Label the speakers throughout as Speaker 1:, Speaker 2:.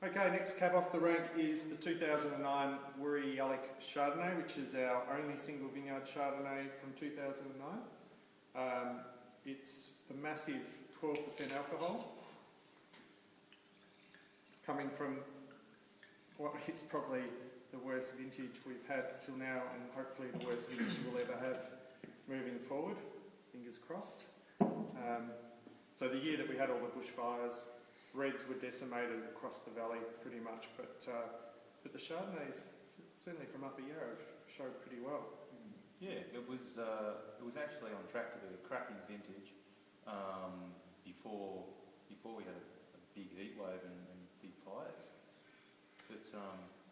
Speaker 1: Okay, next cab off the rank is the 2009 Woori Yallock Chardonnay, which is our only single vineyard Chardonnay from 2009. It's a massive 12% alcohol, coming from what is probably the worst vintage we've had till now, and hopefully the worst vintage we'll ever have moving forward, fingers crossed. So the year that we had all the bushfires, reds were decimated across the valley pretty much, but the Chardonnays, certainly from Upper Yarra, showed pretty well.
Speaker 2: Yeah, it was actually on track to be a cracking vintage before we had a big heat wave and big fires.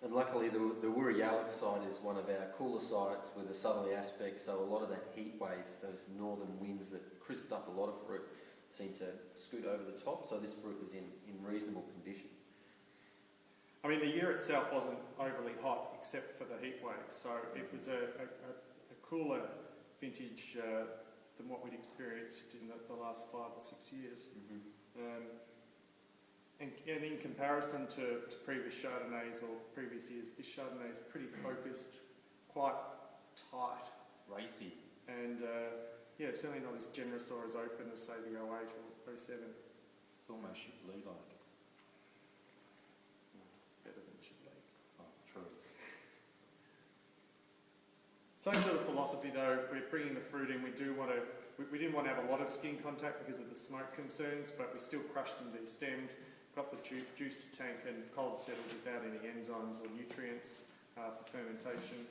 Speaker 3: And luckily the Woori Yallock site is one of our cooler sites with a southerly aspect, so a lot of that heat wave, those northern winds that crisped up a lot of fruit, seemed to scoot over the top, so this fruit was in reasonable condition.
Speaker 1: I mean, the year itself wasn't overly hot except for the heat wave, so it was a cooler vintage than what we'd experienced in the last 5 or 6 years. And in comparison to previous Chardonnays or previous years, this Chardonnay is pretty focused, quite tight.
Speaker 2: Racy.
Speaker 1: And yeah, it's certainly not as generous or as open as, say, the 08 or 07.
Speaker 2: It's almost Chablis-like.
Speaker 1: It's better than Chablis.
Speaker 2: Oh, true.
Speaker 1: Same sort of philosophy though, we're bringing the fruit in, we didn't want to have a lot of skin contact because of the smoke concerns, but we still crushed and destemmed, got the juice to tank and cold settled without any enzymes or nutrients for fermentation.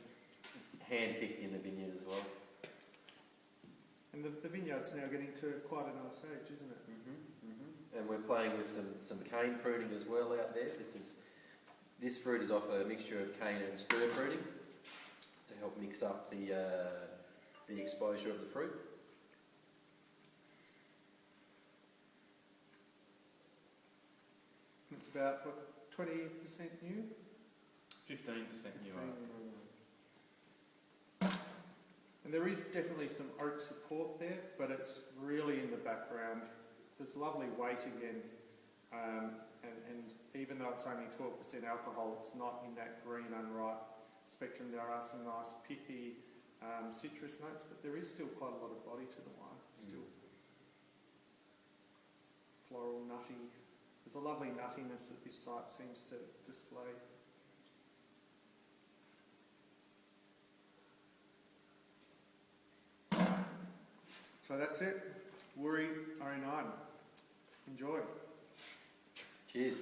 Speaker 3: It's hand-picked in the vineyard as well.
Speaker 1: And the vineyard's now getting to quite a nice age, isn't it?
Speaker 3: And we're playing with some cane pruning as well out there. This fruit is off a mixture of cane and spur pruning to help mix up the exposure of the fruit.
Speaker 1: It's about, what, 20% new?
Speaker 2: 15% new.
Speaker 1: And there is definitely some oak support there, but it's really in the background. There's lovely weight again, and even though it's only 12% alcohol, it's not in that green unripe spectrum. There are some nice pithy citrus notes, but there is still quite a lot of body to the wine. Still floral, nutty. There's a lovely nuttiness that this site seems to display. So that's it. Woori 09. Enjoy.
Speaker 3: Cheers.